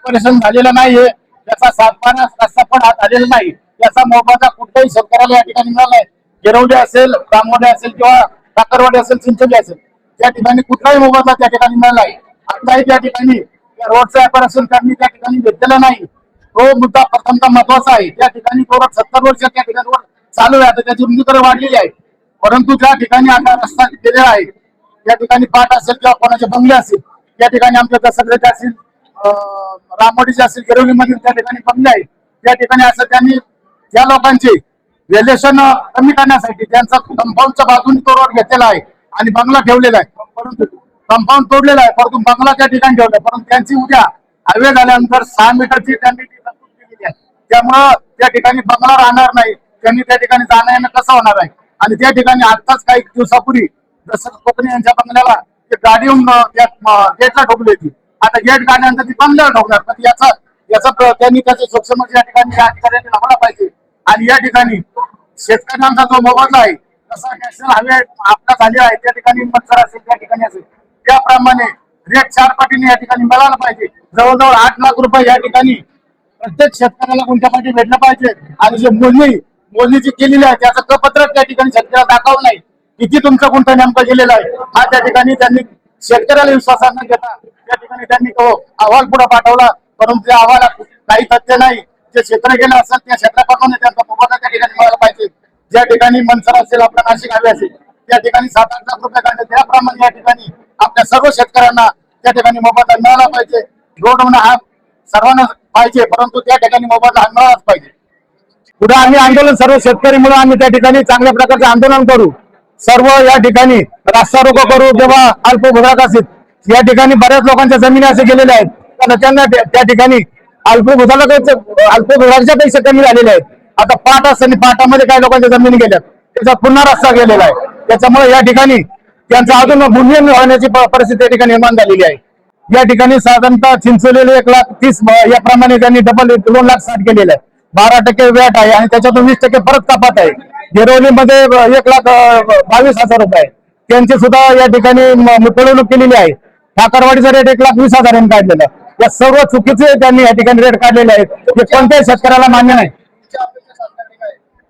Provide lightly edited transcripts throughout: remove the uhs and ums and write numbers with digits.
Operation झालेलं नाहीये, त्याचा सातबारा रस्ता पण झालेला नाही, त्याचा मोबदला कुठल्याही शेतकऱ्याला या ठिकाणी मिळाला नाही. गिरवडे असेल, रामवाडे असेल किंवा टाकरवाडी असेल, चिंचोली असेल, त्या ठिकाणी कुठलाही मोबदला त्या ठिकाणी मिळाला नाही. आताही त्या ठिकाणी रोडचं ऑपरेशन त्यांनी त्या ठिकाणी घेतलेलं नाही. तो मुद्दा प्रथमतः महत्वाचा आहे. त्या ठिकाणी 70 वर्ष त्या ठिकाणी रोड चालू आहे, आता त्याची रुंदी तर वाढलेली आहे, परंतु ज्या ठिकाणी आता रस्ता केलेला आहे त्या ठिकाणी पाट असेल किंवा कोणाचे बंगले असेल, त्या ठिकाणी आमच्या दसऱ्याचे असतील, रामवाडीचे असतील, गिरवली मधील त्या ठिकाणी बंगले आहेत, त्या ठिकाणी असं त्यांनी त्या लोकांचे व्हॅल्युएशन कमी करण्यासाठी त्यांचा कंपाऊंडच्या बाजूने तो रोड घेतलेला आहे आणि बंगला ठेवलेला आहे, परंतु कंपाऊंड तोडलेला आहे, परंतु बंगला त्या ठिकाणी ठेवला आहे. परंतु त्यांची उद्या हायवे झाल्यानंतर 6 मीटरची त्यांनी तरतूद केलेली आहे, त्यामुळं त्या ठिकाणी बंगला राहणार नाही. त्यांनी त्या ठिकाणी जाणं येणं कसं होणार आहे? आणि त्या ठिकाणी आताच काही दिवसापूर्वी जसं कोकणी यांच्या बंगल्याला गाडी येऊन गेटला ठोकली होती, आता गेट काढल्यानंतर ती बंगल्यावर ठोकणार. पण याचा त्यांनी त्याचे सूक्ष्म या ठिकाणी या अधिकाऱ्यांनी लावला पाहिजे. आणि या ठिकाणी शेतकऱ्यांचा जो मोबदला आहे, तसा नॅशनल हायवे अपघात झाले आहे त्या ठिकाणी मंचर असेल, त्या ठिकाणी असेल, त्याप्रमाणे रेट 4 पटीने या ठिकाणी मिळाला पाहिजे. जवळजवळ 8 लाख रुपये या ठिकाणी प्रत्येक शेतकऱ्याला गुंठ्यापाठी भेटलं पाहिजे. आणि जे मोजणी जी केलेली आहे त्याचं कपत्रक त्या ठिकाणी शेतकऱ्याला दाखवलं नाही, किती तुमचा गुंठा नेमका गेलेला आहे हा त्या ठिकाणी त्यांनी शेतकऱ्याला विश्वासात न घेता त्या ठिकाणी त्यांनी तो अहवाल पुढे पाठवला, परंतु त्या अहवालात काही तथ्य नाही. जे क्षेत्र गेलं असेल त्या क्षेत्राप्रमाणे त्यांचा मोबदला त्या ठिकाणी मिळाला पाहिजे. ज्या ठिकाणी मनसर असेल, आपला नाशिक हायवे असेल, त्या ठिकाणी 7-8 लाख रुपये काढले, त्याप्रमाणे या ठिकाणी आपल्या सर्व शेतकऱ्यांना त्या ठिकाणी मोबदला मिळाला पाहिजे. रोड होणं हा सर्वांना पाहिजे, परंतु त्या ठिकाणी मोबदला मिळालाच पाहिजे. पुढे आम्ही आंदोलन सर्व शेतकरी म्हणून आम्ही त्या ठिकाणी चांगल्या प्रकारचे आंदोलन करू. सर्व या ठिकाणी रास्ता रोको करू. जेव्हा अल्पभूधारक असतील, या ठिकाणी बऱ्याच लोकांच्या जमिनी असे गेलेल्या आहेत, तर त्यांना त्या ठिकाणी अल्पभूधारकच्या पेक्षा कमी झालेले आहेत. आता पाट असताना पाटामध्ये काही लोकांच्या जमिनी गेल्यात, त्याचा पुन्हा रस्ता गेलेला आहे. त्याच्यामुळे या ठिकाणी त्यांचं अजून भूमिहीन होण्याची परिस्थिती त्या ठिकाणी निर्माण झालेली आहे. या ठिकाणी साधारणतः चिंचोलीला 1,30,000 याप्रमाणे त्यांनी डबल 2,60,000 केलेलं आहे. 12% व्याट आहे आणि त्याच्यातून 20% परत कपात आहे. गिरवलीमध्ये 1,22,000 रुपये त्यांची सुद्धा या ठिकाणी मिळवणूक केलेली आहे. ठाकरवाडीचा रेट 1,20,000 यांनी काढलेला आहे. या सर्व चुकीचे त्यांनी या ठिकाणी रेट काढलेले आहेत, हे कोणत्याही शेतकऱ्याला मान्य नाही.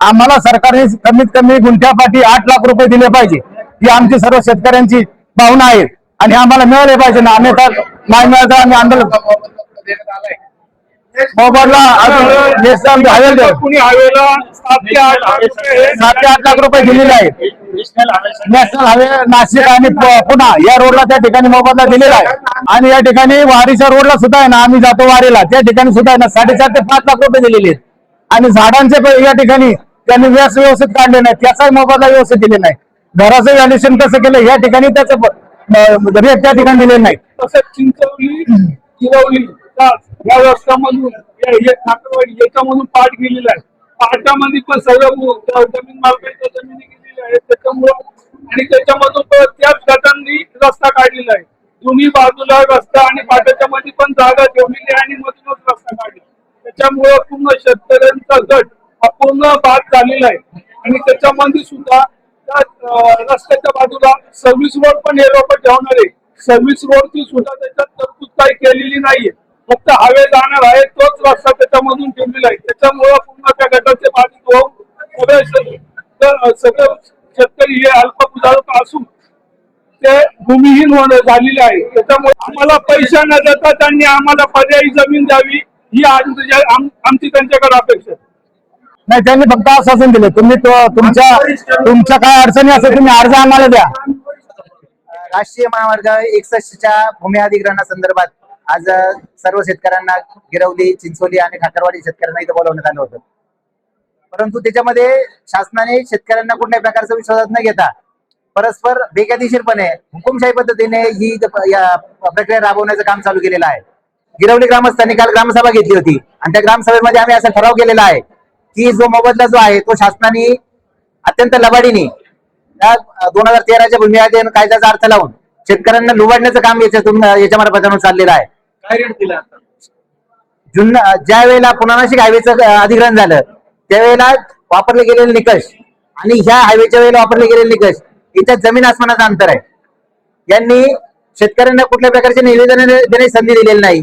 आम्हाला सरकारने कमीत कमी गुंठ्यापाठी 8 लाख रुपये दिले पाहिजे, ही आमची सर्व शेतकऱ्यांची भावना आहे आणि आम्हाला मिळाले पाहिजे ना. अन्यथा नाही मिळालं आम्ही आंदोलन मोबदला 7 ते 8 लाख रुपये दिलेले आहेत. नॅशनल हायवे नाशिक आणि पुणा या रोडला त्या ठिकाणी मोबदला दिलेला आहे. आणि या ठिकाणी वारीच्या रोडला सुद्धा आहे ना, आम्ही जातो वारीला, त्या ठिकाणी सुद्धा आहे ना 4.5 ते 5 लाख रुपये दिलेले आहेत. आणि झाडांचे या ठिकाणी त्यांनी व्यास व्यवस्थित काढले नाही, त्याचाही मोबदला व्यवस्थित दिले नाही. घराचं व्हॅल्युएशन कसं केलं या ठिकाणी त्याचं रेट त्या ठिकाणी दिले नाही. तसंच चिंचवली, गिरवली या रस्त्यामधून ठाकरवाडी याच्यामधून पाठ गेलेला आहे. पाटामध्ये पण सर्व जमीन मालकांच्या जमिनी गेलेल्या आहेत. त्याच्यामुळं आणि त्याच्यामधून त्याच गटांनी रस्ता काढलेला आहे. दोन्ही बाजूला रस्ता आणि पाटाच्या मध्ये पण जागा ठेवलेली आहे आणि मधूनच रस्ता काढला. त्याच्यामुळं पूर्ण शेतकऱ्यांचा गट हा पूर्ण बाद झालेला आहे. आणि त्याच्यामध्ये सुद्धा त्या रस्त्याच्या बाजूला सर्व्हिस रोड पण हे लोक ठेवणार आहे. सर्व्हिस रोडची सुद्धा त्याच्यात तरतूद काही केलेली नाहीये, फक्त हायवे जाणार आहे तोच रस्ता त्याच्यामधून ठेवलेला आहे. त्याच्यामुळे पूर्ण त्या गटाचे बाधित होऊन सगळे शेतकरी हे अल्पभूधारक असून ते भूमिहीन झालेले आहे. त्याच्यामुळे आम्हाला पैसा न देता त्यांनी आम्हाला पर्यायी जमीन द्यावी ही आमची त्यांच्याकडे अपेक्षा नाही. त्यांनी फक्त आश्वासन दिले, तुम्ही तुमच्या काय अडचणी असेल तुम्ही अर्ज आम्हाला द्या. राष्ट्रीय महामार्ग 61च्या भूमी अधिग्रहणासंदर्भात आज सर्व शेतकऱ्यांना गिरवली, चिंचोली आणि ठाकरवाडी शेतकऱ्यांना इथं बोलवण्यात आलं होतं. परंतु त्याच्यामध्ये शासनाने शेतकऱ्यांना कुठल्याही प्रकारचा विश्वासात न घेता परस्पर बेकायदेशीरपणे हुकुमशाही पद्धतीने ही प्रक्रिया राबवण्याचं काम चालू केलेलं आहे. गिरवली ग्रामस्थांनी काल ग्रामसभा घेतली होती आणि त्या ग्रामसभेमध्ये आम्ही असा ठराव केलेला आहे की जो मोबदला जो आहे तो शासनाने अत्यंत लबाडीने 2013च्या भूमी अधिग्रहण कायद्याचा अर्थ लावून शेतकऱ्यांना लुबाडण्याचं काम याच्या मार्फत चाललेलं आहे. काय रेट दिला? ज्या वेळेला पुणा नाशिक हायवेचं अधिग्रहण झालं त्यावेळेला वापरले गेलेले निकष आणि ह्या हायवेच्या वेळेला वापरले गेलेले निकष याच्यात जमीन आसमानाचं अंतर आहे. यांनी शेतकऱ्यांना कुठल्या प्रकारचे निवेदन देण्याची संधी दिलेली नाही.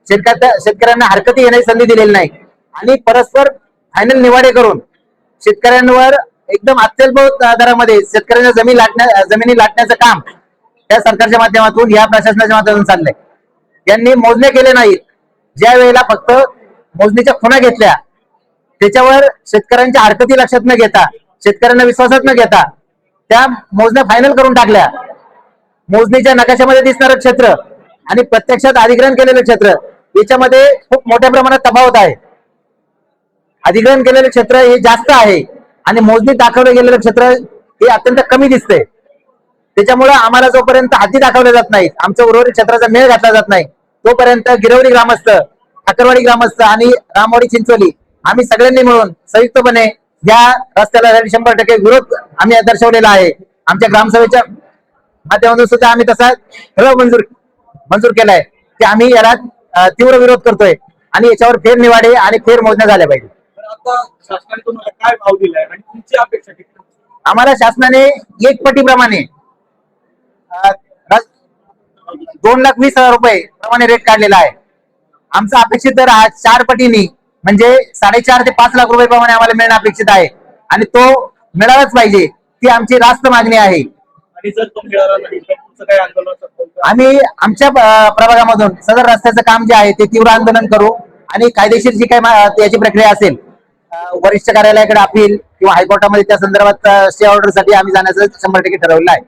शेतकऱ्यांना हरकती घेण्याची संधी दिलेली नाही आणि परस्पर फायनल निवाडे करून शेतकऱ्यांवर एकदम अत्यल्प दरामध्ये शेतकऱ्यांच्या जमिनी लाटण्याचं काम या सरकारच्या माध्यमातून या प्रशासनाच्या माध्यमातून चाललंय. यांनी मोजण्या केले नाहीत. ज्या वेळेला फक्त मोजणीच्या खुणा घेतल्या त्याच्यावर शेतकऱ्यांच्या हरकती लक्षात न घेता शेतकऱ्यांना विश्वासात न घेता त्या मोजण्या फायनल करून टाकल्या. मोजणीच्या नकाशामध्ये दिसणारं क्षेत्र आणि प्रत्यक्षात अधिग्रहण केलेलं क्षेत्र याच्यामध्ये खूप मोठ्या प्रमाणात तफावत आहे. अधिग्रहण केलेलं क्षेत्र हे जास्त आहे आणि मोजणी दाखवलं गेलेलं क्षेत्र हे अत्यंत कमी दिसतंय. त्याच्यामुळे आम्हाला जोपर्यंत हाती दाखवले जात नाहीत, आमच्या उर्वरित क्षेत्राचा मेळ घातला जात नाही, तोपर्यंत गिरवली ग्रामस्थ, ठाकरवाडी ग्रामस्थ आणि रामवाडी चिंचोली आम्ही सगळ्यांनी मिळून संयुक्तपणे या रस्त्याला 100% विरोध आम्ही दर्शवलेला आहे. आमच्या ग्रामसभेच्या माध्यमातून सुद्धा आम्ही तसा ठराव मंजूर केलाय की आम्ही याला तीव्र विरोध करतोय आणि याच्यावर फेरनिवाडे आणि फेरमोजण्या झाल्या पाहिजे. आता शासनाने तुम्हाला काय भाव दिलाय आणि तुमची अपेक्षा किती? आम्हाला शासनाने एक पटीप्रमाणे 2,20,000 रुपये प्रमाणे रेट काढलेला आहे. आमचा अपेक्षित दर आज 4 पटीने म्हणजे 4.5 ते 5 लाख रुपये प्रमाणे आम्हाला मिळणं अपेक्षित आहे आणि तो मिळालाच पाहिजे. ती आमची रास्त मागणी आहे. आणि जर तो मिळाला नाही तर तुमचं काय आंदोलन असेल? आम्ही आमच्या प्रभागामधून सदर रस्त्याचं काम जे आहे ते तीव्र आंदोलन करू आणि कायदेशीर जी काही याची प्रक्रिया असेल वरिष्ठ कार्यालयाकडे अपील किंवा हायकोर्टामध्ये त्या संदर्भात स्टे ऑर्डर साठी आम्ही जाण्याचं 100% ठरवलं आहे.